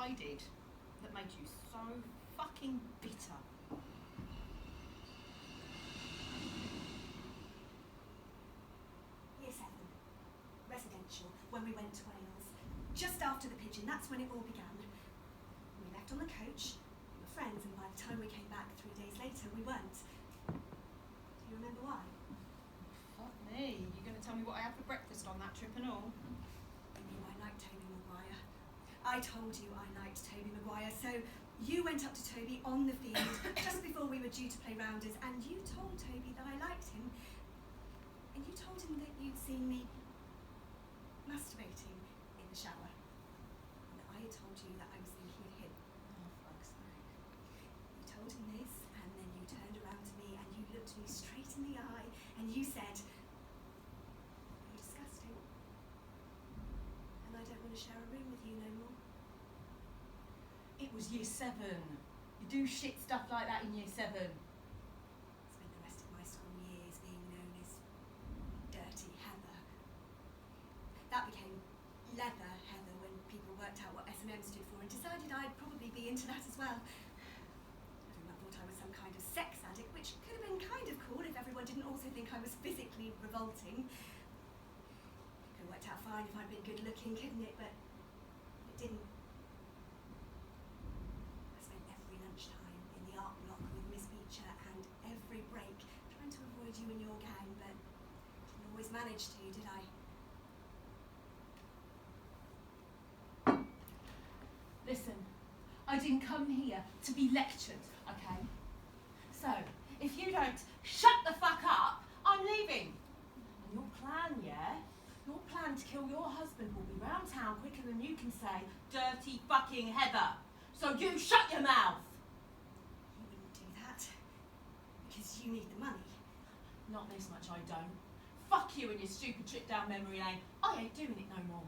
I did that made you so fucking bitter? Year 7, residential, when we went to Wales. Just after the pigeon, that's when it all began. We left on the coach, we were friends, and by the time we came back 3 days later, we weren't. Do you remember why? Fuck me, you going to tell me what I had for breakfast on that trip and all? I knew I liked Toby Maguire. I told you I liked Toby Maguire, so you went up to Toby on the field just before we were due to play rounders, and you told Toby that I liked him, and you told him that you'd seen me masturbating in the shower, and that I had told you that I was thinking of him. Oh, fuck's sake. You told him this, and then you turned around to me and you looked me straight in the eye, and you said, "You're disgusting, and I don't want to share a room with you no more." It was year 7. You do shit stuff like that in year 7. Spent the rest of my school years being known as Dirty Heather. That became Leather Heather when people worked out what S&M stood for and decided I'd probably be into that as well. Everyone thought I was some kind of sex addict, which could have been kind of cool if everyone didn't also think I was physically revolting. It could have worked out fine if I'd been good looking, couldn't it? But it didn't. I spent every lunchtime in the art block with Miss Beecher and every break trying to avoid you and your gang, but didn't always manage to, did I? Listen, I didn't come here to be lectured, okay? So, if you don't shut the fuck up, I'm leaving. And your plan, yeah? Your plan to kill your husband will be round town quicker than you can say, "Dirty fucking Heather." So you shut your mouth. You wouldn't do that because you need the money. Not this much, I don't. Fuck you and your stupid trip down memory lane. I ain't doing it no more.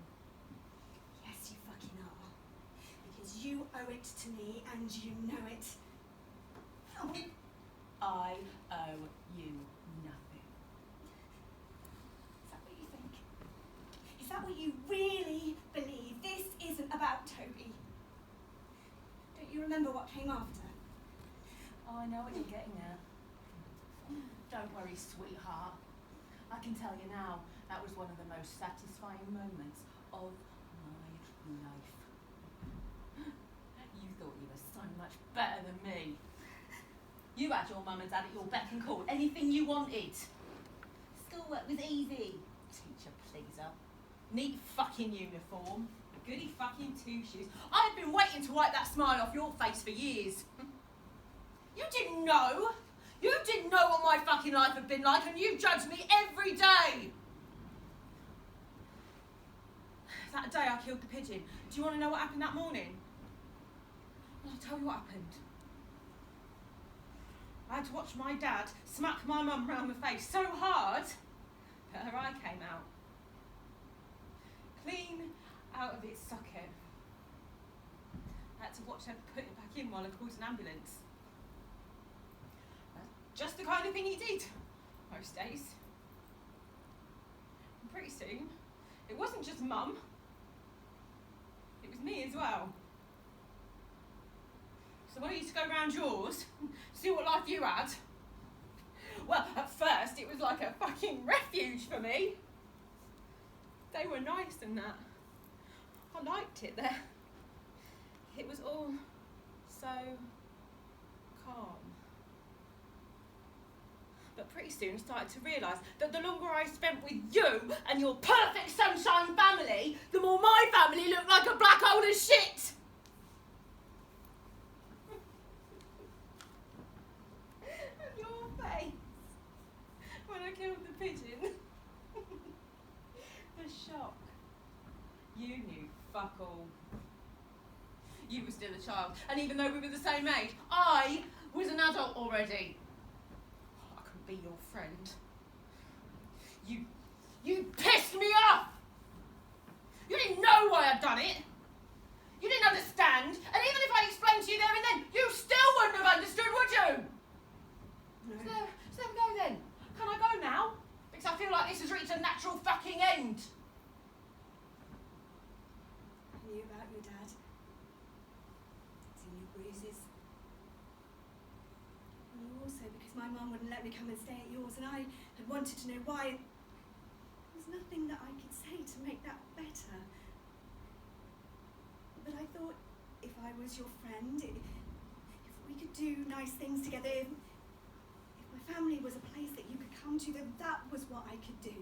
Yes, you fucking are. Because you owe it to me and you know it. Oh. I owe you nothing. Is that what you think? Is that what you really believe? This isn't about Toby. Don't you remember what came after? Oh, I know what you're getting at. Don't worry, sweetheart. I can tell you now, that was one of the most satisfying moments of my life. You thought you were so much better than me. You had your mum and dad at your beck and call, anything you wanted. Schoolwork was easy. Teacher pleaser. Neat fucking uniform. Goody fucking two shoes. I've been waiting to wipe that smile off your face for years. You didn't know. You didn't know what my fucking life had been like, and you judged me every day. That day I killed the pigeon. Do you want to know what happened that morning? Well, I'll tell you what happened. I had to watch my dad smack my mum round the face so hard that her eye came out. Clean out of its socket. I had to watch her put it back in while I called an ambulance. That's just the kind of thing he did most days. And pretty soon, it wasn't just mum, it was me as well. So when I used to go round yours, see what life you had, well, at first it was like a fucking refuge for me. They were nice and that. I liked it there. It was all so calm. But pretty soon I started to realise that the longer I spent with you and your perfect sunshine family, the more my family looked like a black hole of shit. And your face when I killed the pigeon. The shock. You knew fuck all. You were still a child, and even though we were the same age, I was an adult already. I couldn't be your friend. You pissed me off! You didn't know why I'd done it. You didn't understand, and even if I explained to you there and then, you still wouldn't have understood, would you? No. So there we go then. Can I go now? Because I feel like this has reached a natural fucking end. I knew about your dad. my mum wouldn't let me come and stay at yours, and I had wanted to know why. There was nothing that I could say to make that better. But I thought, if I was your friend, if we could do nice things together, if my family was a place that you could come to, then that was what I could do.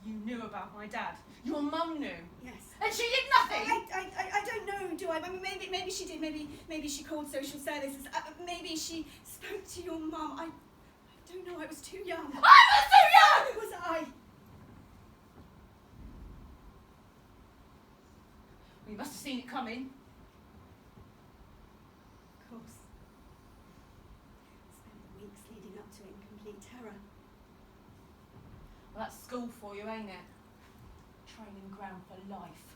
You knew about my dad. Your mum knew. Yes. And she did nothing! I don't know, do I? I mean, maybe she did. Maybe she called social services. Maybe she spoke to your mum. I don't know. I was too young. I was too young! Was I? Well, you must have seen it coming. Of course. Spent the weeks leading up to it in complete terror. Well, that's school for you, ain't it? Training ground for life.